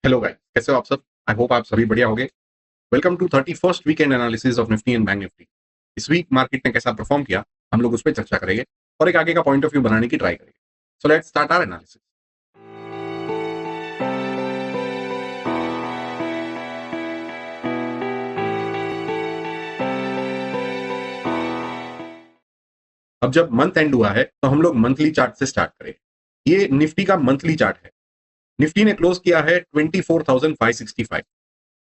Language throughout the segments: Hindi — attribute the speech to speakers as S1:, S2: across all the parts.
S1: हेलो गाइस, कैसे हो आप सब? आई होप आप सभी बढ़िया होंगे। Welcome to 31st weekend analysis of Nifty and Bank Nifty. इस वीक मार्केट ने कैसा परफॉर्म किया, हम लोग उस पर चर्चा करेंगे और एक आगे का पॉइंट ऑफ व्यू बनाने की ट्राई करेंगे। So let's start our analysis. अब जब मंथ एंड हुआ है तो हम लोग मंथली चार्ट से स्टार्ट करेंगे। ये निफ्टी का मंथली चार्ट है। निफ्टी ने क्लोज किया है 24,565।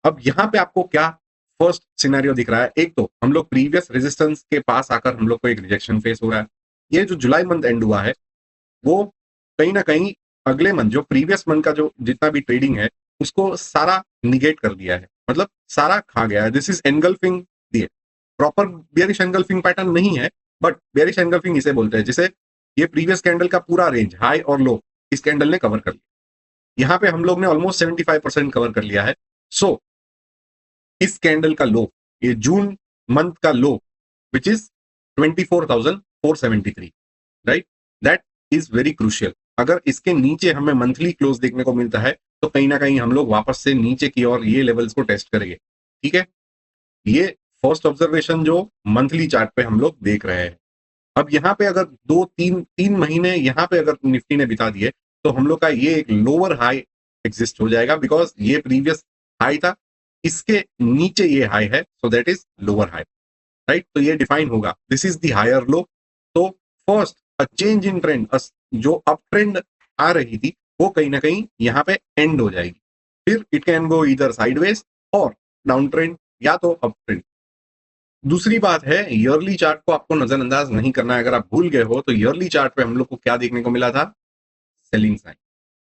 S1: अब यहाँ पे आपको क्या फर्स्ट सिनेरियो दिख रहा है? एक तो हम लोग प्रीवियस रेजिस्टेंस के पास आकर हम लोग को एक रिजेक्शन फेस हो रहा है। ये जो जुलाई मंथ एंड हुआ है वो कहीं ना कहीं अगले मंथ जो प्रीवियस मंथ का जो जितना भी ट्रेडिंग है उसको सारा निगेट कर दिया है, मतलब सारा खा गया है। दिस इज एनगल्फिंग दिए। प्रॉपर बेयरिश एनगल्फिंग पैटर्न नहीं है, बट बेयरिश एनगल्फिंग इसे बोलते हैं, जिसे ये प्रीवियस कैंडल का पूरा रेंज हाई और लो इस कैंडल ने कवर कर लिया। यहाँ पे हम लोग ने ऑलमोस्ट 75% कवर कर लिया है। सो इस कैंडल का लो, ये जून मंथ का low which is 24,473, right? That is very crucial. अगर इसके नीचे हमें मंथली क्लोज देखने को मिलता है तो कहीं ना कहीं हम लोग वापस से नीचे की ओर ये लेवल्स को टेस्ट करेंगे। ठीक है, ये फर्स्ट ऑब्जर्वेशन जो मंथली चार्ट पे हम लोग देख रहे हैं। अब यहाँ पे अगर दो तीन महीने यहाँ पे अगर निफ्टी ने बिता दिए तो हम लोग का ये एक लोअर हाई एग्जिस्ट हो जाएगा, बिकॉज ये प्रीवियस हाई था, इसके नीचे ये हाई है, so that is lower high, right? तो ये डिफाइन होगा, this is the higher low. तो first a change in trend, जो अप ट्रेंड आ रही थी वो कहीं ना कहीं यहाँ पे एंड हो जाएगी। फिर इट कैन गो इधर साइडवेज और डाउन ट्रेंड या तो अप ट्रेंड। दूसरी बात है, ईयरली चार्ट को आपको नजरअंदाज नहीं करना है। अगर आप भूल गए हो तो ईयरली चार्ट पे हम लोग को क्या देखने को मिला था? Selling sign.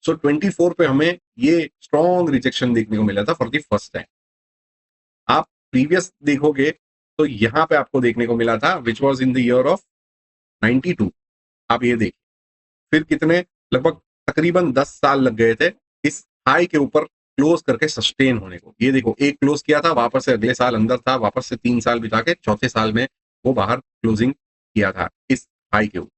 S1: सो 24 पे हमें ये स्ट्रॉन्ग रिजेक्शन देखने को मिला था फॉर द फर्स्ट टाइम। आप प्रीवियस देखोगे तो यहाँ पे आपको देखने को मिला था which was in the year of 92। आप ये देखिए, फिर कितने, लगभग तकरीबन 10 साल लग गए थे इस हाई के ऊपर क्लोज करके सस्टेन होने को। ये देखो, एक क्लोज किया था, वापस से अगले साल अंदर था, वापस से 3 साल बिता के चौथे साल में वो बाहर क्लोजिंग किया था इस हाई के ऊपर,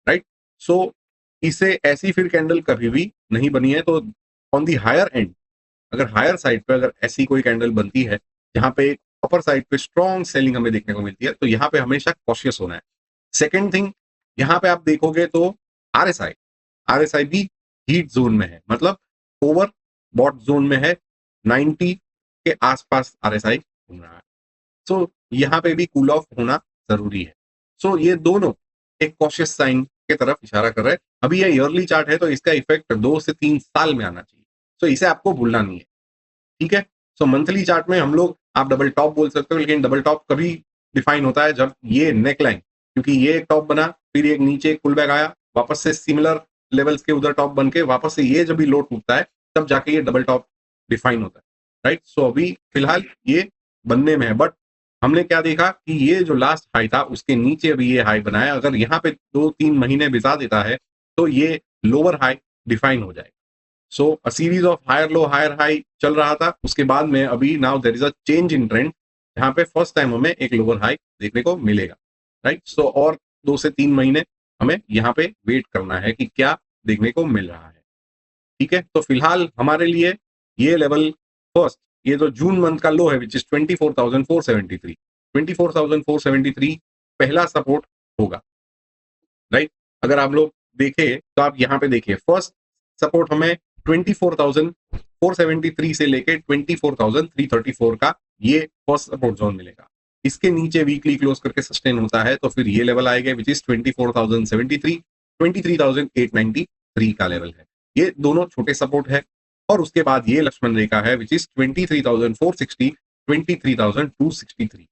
S1: राइट? सो इसे ऐसी फिर कैंडल कभी भी नहीं बनी है। तो ऑन दी हायर एंड, अगर हायर साइड पे अगर ऐसी कोई कैंडल बनती है जहां पे अपर साइड पे स्ट्रॉन्ग सेलिंग हमें देखने को मिलती है तो यहाँ पे हमेशा कॉशियस होना है। सेकेंड थिंग, यहाँ पे आप देखोगे तो आरएसआई आरएसआई भी हीट जोन में है, मतलब ओवर बॉट जोन में है। 90 के आसपास आरएसआई घूम रहा है। सो यहाँ पे भी कूल ऑफ होना जरूरी है। सो ये दोनों एक कॉशियस साइन के तरफ इशारा कर रहे हैं। अभी ये ईयरली चार्ट है तो इसका इफेक्ट 2 से 3 साल में आना चाहिए। सो इसे आपको भूलना नहीं है, ठीक है? सो मंथली चार्ट में हम लोग, आप डबल टॉप बोल सकते हो, लेकिन डबल टॉप कभी डिफाइन होता है जब ये नेक लाइन, क्योंकि ये एक टॉप बना, फिर एक नीचे एक पुल बैक आया, वापस से सिमिलर लेवल्स के उधर टॉप बन के वापस से ये जब भी लो टूटता है तब जाके ये डबल टॉप डिफाइन होता है, राइट? सो अभी फिलहाल ये बनने में है, बट हमने क्या देखा कि ये जो लास्ट हाई था उसके नीचे अभी ये हाई बनाया। अगर यहाँ पे 2-3 महीने बिता देता है तो ये लोअर हाई डिफाइन हो जाएगा। So a series of higher high चल रहा था, उसके बाद में अभी now there is a change in trend, यहाँ पे फर्स्ट टाइम हमें एक लोअर हाई देखने को मिलेगा, राइट? सो और 2 से 3 महीने हमें यहाँ पे वेट करना है कि क्या देखने को मिल रहा है, ठीक है? तो फिलहाल हमारे लिए ये लेवल फर्स्ट, ये जो जून मंथ का लो है विच इज 24,473, 24,473 पहला सपोर्ट होगा, राइट? अगर आप लोग देखें तो आप यहाँ पे देखिए, फर्स्ट सपोर्ट हमें 24,473 से लेके 24,334 का ये फर्स्ट सपोर्ट जोन मिलेगा। इसके नीचे वीकली क्लोज करके सस्टेन होता है तो फिर ये लेवल आएगा विच इज 24,073, 23,893 का लेवल है। ये दोनों छोटे सपोर्ट है। और उसके बाद ये लक्ष्मण रेखा है विच इज 23,460, 23,263,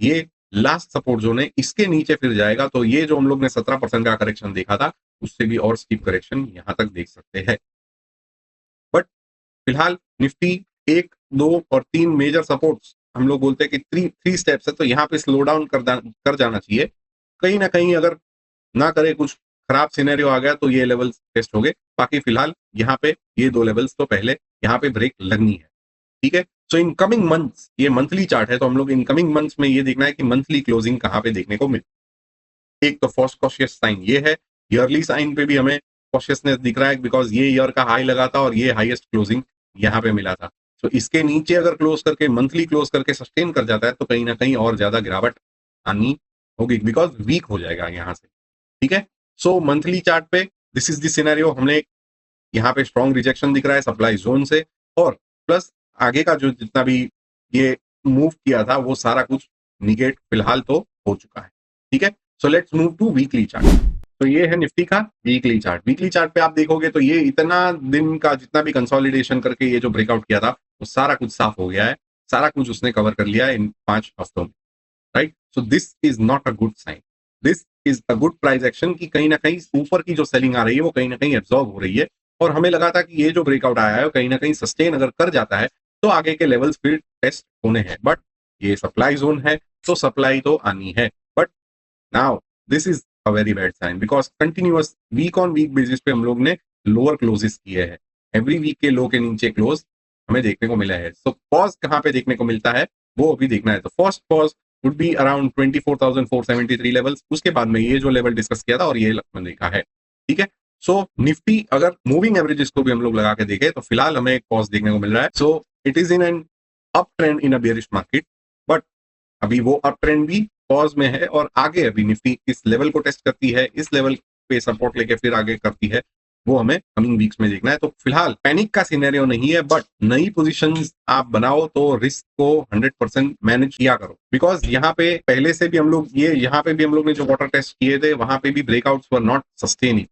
S1: ये लास्ट सपोर्ट जोन है। इसके नीचे फिर जाएगा तो ये जो हम लोग ने 17% का करेक्शन देखा था उससे भी और स्टीप करेक्शन यहां तक देख सकते हैं। बट फिलहाल निफ्टी 1, 2 और 3 मेजर सपोर्ट्स, हम लोग बोलते हैं कि थ्री स्टेप्स है, तो यहाँ पे स्लो डाउन कर जाना चाहिए। कहीं ना कहीं अगर ना करे, कुछ खराब सिनेरियो आ गया तो ये लेवल्स टेस्ट हो गए। बाकी फिलहाल यहाँ पे ये 2 लेवल्स तो पहले यहाँ पे ब्रेक लगनी है, ठीक है? सो इन कमिंग मंथ्स, ये मंथली चार्ट है तो हम लोग इन कमिंग मंथ्स में ये देखना है कि मंथली क्लोजिंग कहाँ पे देखने को मिले। एक तो फर्स्ट कॉशियस साइन ये है, ईयरली साइन पे भी हमें कॉशियसनेस दिख रहा है बिकॉज ये ईयर का हाई लगा था और ये हाईएस्ट क्लोजिंग यहाँ पे मिला था। तो इसके नीचे अगर क्लोज करके मंथली क्लोज करके सस्टेन कर जाता है तो कहीं ना कहीं और ज्यादा गिरावट आनी होगी, बिकॉज वीक हो जाएगा यहाँ से। ठीक है, सो मंथली चार्ट पे दिस इज द सिनेरियो। हमने यहाँ पे स्ट्रॉन्ग रिजेक्शन दिख रहा है सप्लाई जोन से, और प्लस आगे का जो जितना भी ये मूव किया था वो सारा कुछ निगेट फिलहाल तो हो चुका है। ठीक है, so let's move to weekly chart. तो ये है निफ्टी का वीकली चार्ट। वीकली चार्ट पे आप देखोगे तो ये इतना दिन का जितना भी कंसोलिडेशन करके ये जो ब्रेकआउट किया था वो सारा कुछ साफ हो गया है, सारा कुछ उसने कवर कर लिया है इन 5 हफ्तों में। Right, so this is not a good sign, this is a good price action की कहीं ना कहीं ऊपर की जो सेलिंग आ रही है वो कहीं ना कहीं एब्जॉर्ब हो रही है। और हमें लगा था कि ये जो ब्रेकआउट आया है कहीं ना कहीं सस्टेन अगर कर जाता है तो आगे के लेवल्स फिर टेस्ट होने हैं, बट ये सप्लाई जोन है तो सप्लाई तो आनी है। But now this is a very bad sign, because continuous week on week basis पे हम लोग ने लोअर क्लोजेस किए हैं। एवरी वीक के लो के नीचे क्लोज हमें देखने को मिला है। सो पॉज कहाँ पे देखने को मिलता है वो अभी देखना है। तो first pause would be around 24,473 levels, उसके बाद में ये जो लेवल डिस्कस किया था और ये मैंने देखा है। ठीक है, सो निफ्टी अगर मूविंग एवरेजेस को भी हम लोग लगा के देखें तो फिलहाल हमें एक पॉज देखने को मिल रहा है। So it is in an up trend in a bearish market, but अभी वो अप ट्रेंड भी पॉज में है और आगे अभी निफ्टी इस लेवल को टेस्ट करती है, इस लेवल पे सपोर्ट लेके फिर आगे करती है, वो हमें कमिंग वीक्स में देखना है। तो फिलहाल पैनिक का सिनेरियो नहीं है, बट नई पोजीशंस आप बनाओ तो रिस्क को 100% मैनेज किया करो, बिकॉज यहाँ पे पहले से भी हम लोग यहाँ पे भी हम लोग ने जो वाटर टेस्ट किए थे वहां पे भी ब्रेकआउट्स वर नॉट सस्टेनिंग।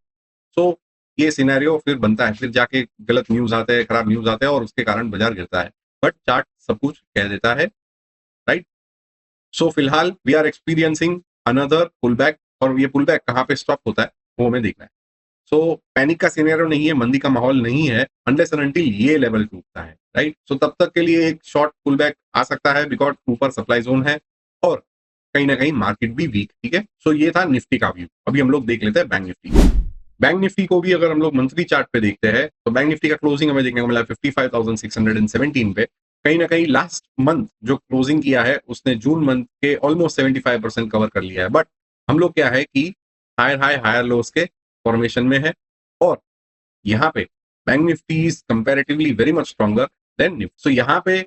S1: सो ये सिनेरियो फिर बनता है, फिर जाके गलत न्यूज आते हैं, खराब न्यूज आते हैं और उसके कारण बाजार गिरता है, बट चार्ट सब कुछ कह देता है। राइट, सो फिलहाल we are experiencing another pull back, और ये पुल बैक कहाँ पे स्टॉप होता है वो हमें देखना है। सो पैनिक का सिनेरियो नहीं है, मंदी का माहौल नहीं है अनलेस एंड अनटिल ये लेवल टूटता है। राइट, सो तब तक के लिए एक शॉर्ट पुल बैक आ सकता है, बिकॉज ऊपर सप्लाई जोन है और कहीं ना कहीं मार्केट भी वीक। ठीक है, सो ये था निफ्टी का व्यू। अभी हम लोग देख लेते हैं बैंक निफ्टी। बैंक निफ्टी को भी अगर हम लोग मंथली चार्ट पे देखते हैं तो बैंक निफ्टी का क्लोजिंग हमें देखने को मिला 55,617 पे। कहीं ना कहीं लास्ट मंथ जो क्लोजिंग किया है उसने जून मंथ के ऑलमोस्ट 75% कवर कर लिया है, बट हम लोग क्या है कि हायर हाई हायर लोस के फॉर्मेशन में है, और यहाँ पे bank Nifty is comparatively very much stronger than Nifty. So यहाँ पे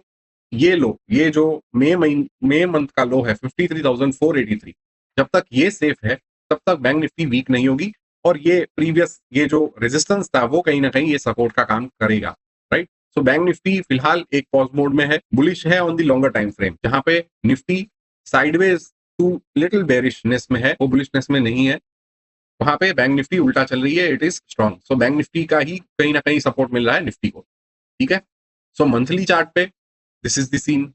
S1: ये लो, ये जो मई मंथ का लो है 53,483, जब तक ये सेफ है तब तक बैंक निफ्टी वीक नहीं होगी, और ये प्रीवियस ये जो रेजिस्टेंस था वो कहीं ना कहीं ये सपोर्ट का काम करेगा। राइट, सो बैंक निफ्टी फिलहाल एक पॉज मोड में है, बुलिश है on the longer time frame, जहां पे Nifty sideways to little bearishness में है, वो बुलिशनेस में नहीं है। वहां पे बैंक निफ्टी उल्टा चल रही है, it is strong. So bank Nifty का ही कहीं ना कहीं सपोर्ट मिल रहा है निफ्टी को। ठीक है, सो मंथली चार्ट पे this is the scene.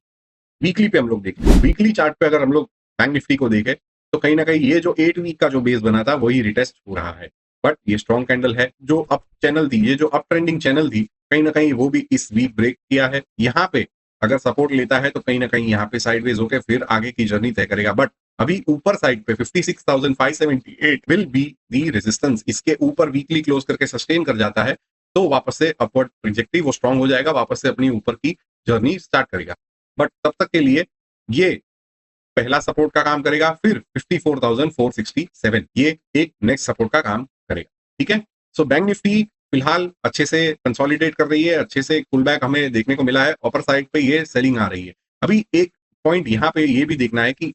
S1: Weekly पे हम लोग देखें, वीकली चार्ट पे अगर हम लोग बैंक निफ्टी को देखें तो कहीं ना कहीं ये जो 8 वीक का जो बेस बना था वही रिटेस्ट हो रहा है, बट ये स्ट्रॉन्ग कैंडल है। जो अप चैनल थी, ये जो अप ट्रेंडिंग चैनल थी, कहीं ना कहीं वो भी इस वीक ब्रेक किया है। यहाँ पे अगर सपोर्ट लेता है तो कहीं ना कहीं यहाँ पे साइडवेज होकर फिर आगे की जर्नी तय करेगा, बट अभी ऊपर साइड पे 56,578 विल बी दी रेजिस्टेंस। इसके ऊपर वीकली क्लोज करके सस्टेन कर जाता है तो वापस से अपवर्ड ट्रैजेक्टरी वो स्ट्रॉन्ग हो जाएगा, वापस से अपनी ऊपर की जर्नी स्टार्ट करेगा। बट तब तक के लिए ये पहला सपोर्ट का काम करेगा, फिर 54,467 ये एक नेक्स्ट सपोर्ट का काम करेगा। ठीक है, सो बैंक निफ्टी फिलहाल अच्छे से कंसोलिडेट कर रही है, अच्छे से पुल बैक हमें देखने को मिला है, अपर साइड पे ये सेलिंग आ रही है। अभी एक पॉइंट यहाँ पे ये भी देखना है कि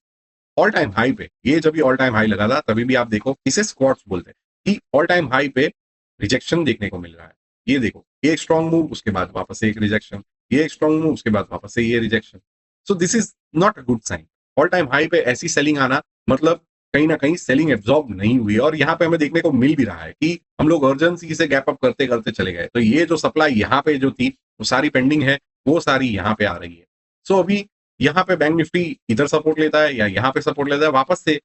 S1: ऑल टाइम हाई पे, ये जब भी ऑल टाइम हाई लगा था तभी भी आप देखो इसे स्क्वाट्स बोलते हैं कि ऑल टाइम हाई पे रिजेक्शन देखने को मिल रहा है। ये देखो, ये एक स्ट्रॉन्ग मूव, उसके बाद वापस से एक रिजेक्शन, ये एक स्ट्रॉन्ग मूव, उसके बाद वापस से ये rejection. So this is not a good sign. All time high पे ऐसी सेलिंग आना मतलब कहीं ना कहीं सेलिंग एब्जॉर्ब नहीं हुई, और यहाँ पे हमें देखने को मिल भी रहा है कि हम लोग अर्जेंसी से गैप अप करते करते चले गए, तो ये जो सप्लाई यहाँ पे जो थी वो सारी पेंडिंग है, वो सारी यहाँ पे आ रही है। सो अभी यहाँ पे बैंक निफ्टी इधर सपोर्ट लेता है या यहाँ पे सपोर्ट लेता है, वापस से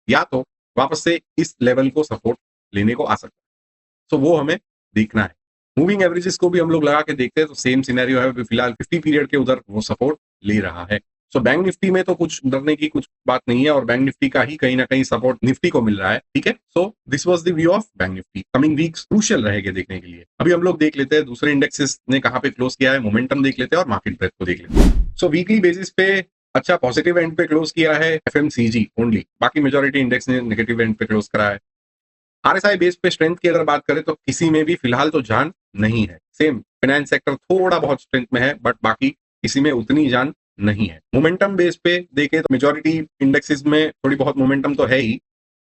S1: या तो वापस से इस लेवल को सपोर्ट लेने को आ सकता है। सो वो हमें देखना है। मूविंग एवरेजेस को भी हम लोग लगा के देखते हैं तो सेम सिनेरियो है, फिलहाल 50 पीरियड के उधर वो सपोर्ट ले रहा है। सो बैंक निफ्टी में तो कुछ डरने की कुछ बात नहीं है, और बैंक निफ्टी का ही कहीं ना कहीं सपोर्ट निफ्टी को मिल रहा है। ठीक है, so this was the view of bank Nifty. Coming weeks crucial रहेंगे देखने के लिए। अभी हम लोग देख लेते हैं दूसरे इंडेक्सेस ने कहां पे क्लोज किया है, मोमेंटम देख लेते हैं और मार्केट ब्रेथ को देख लेते हैं। सो वीकली बेसिस पे अच्छा पॉजिटिव एंड पे क्लोज किया है एफएमसीजी ओनली, बाकी मेजॉरिटी इंडेक्स ने नेगेटिव एंड पे क्लोज करा है। आरएसआई बेस पे स्ट्रेंथ की अगर बात करें तो किसी में भी फिलहाल तो जान नहीं है। सेम फाइनेंस सेक्टर थोड़ा बहुत स्ट्रेंथ में है, बट बाकी इसी में उतनी जान नहीं है। मोमेंटम बेस पे देखें तो मेजॉरिटी इंडेक्सेस में थोड़ी बहुत मोमेंटम तो है ही,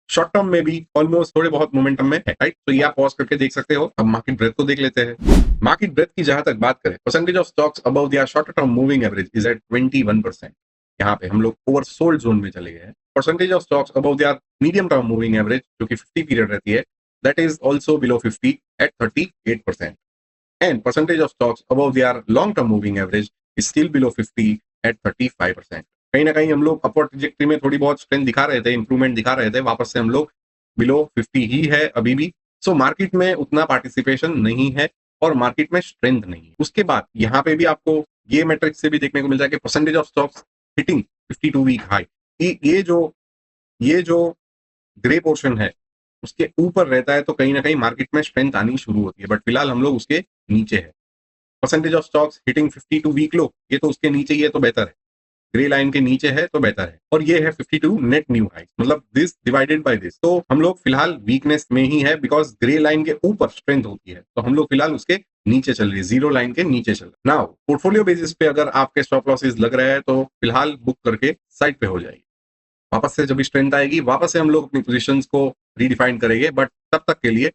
S1: शॉर्ट टर्म में भी ऑलमोस्ट थोड़े बहुत मोमेंटम में है, राइट। तो ये आप पॉज करके देख सकते हो। अब मार्केट ब्रेथ को देख लेते हैं। मार्केट ब्रेथ की जहां तक बात करें, percentage of stocks above the short term moving average is at 21%। यहाँ पे हम लोग ओवरसोल्ड जोन में चले गए हैं। Percentage of stocks above the medium term moving average जो कि 50 पीरियड रहती है, that is also below 50 at 38%। And percentage of stocks above the long term moving average is still below 50 at 35%। कहीं ना कहीं हम लोग अपवर्ड ट्रैजेक्टरी में थोड़ी बहुत स्ट्रेंथ दिखा रहे थे, इंप्रूवमेंट दिखा रहे थे, वापस से हम लोग बिलो 50 ही है अभी भी। सो मार्केट में उतना पार्टिसिपेशन नहीं है और मार्केट में स्ट्रेंथ नहीं है। उसके बाद यहाँ पे भी आपको ये मैट्रिक्स से भी देखने को मिल जाए कि percentage of stocks hitting 52 week high, ये जो ग्रे पोर्शन है उसके ऊपर रहता है तो कहीं ना कहीं मार्केट में स्ट्रेंथ आनी शुरू होती है, बट फिलहाल हम लोग उसके नीचे है। Percentage of stocks hitting 52 week low, ये तो उसके नीचे ही है तो बेहतर है। ग्रे लाइन के नीचे है तो बेहतर है, और ये है 52 नेट न्यू हाई, मतलब दिस डिवाइडेड बाय दिस। तो हम लोग फिलहाल वीकनेस में ही है, बिकॉज ग्रे लाइन के ऊपर स्ट्रेंथ होती है, तो हम लोग फिलहाल उसके नीचे चल रही है, जीरो लाइन के नीचे चल रही है। नाउ पोर्टफोलियो बेसिस पे अगर आपके स्टॉप लॉसेस लग रहे हैं तो फिलहाल बुक करके साइड पे हो जाएगी। वापस से जब स्ट्रेंथ आएगी वापस से हम लोग अपनी पोजीशंस को रीडिफाइन करेंगे, बट तब तक के लिए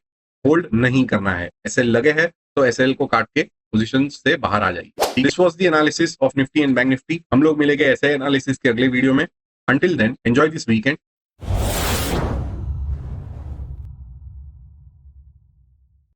S1: होल्ड नहीं करना है। एसएल लगे हैं तो एसएल को काट के पोजीशन से बाहर आ जाएगी। This was the analysis of Nifty and Bank Nifty. हम लोग मिलेंगे ऐसे एनालिसिस के अगले वीडियो में। Until then enjoy this weekend.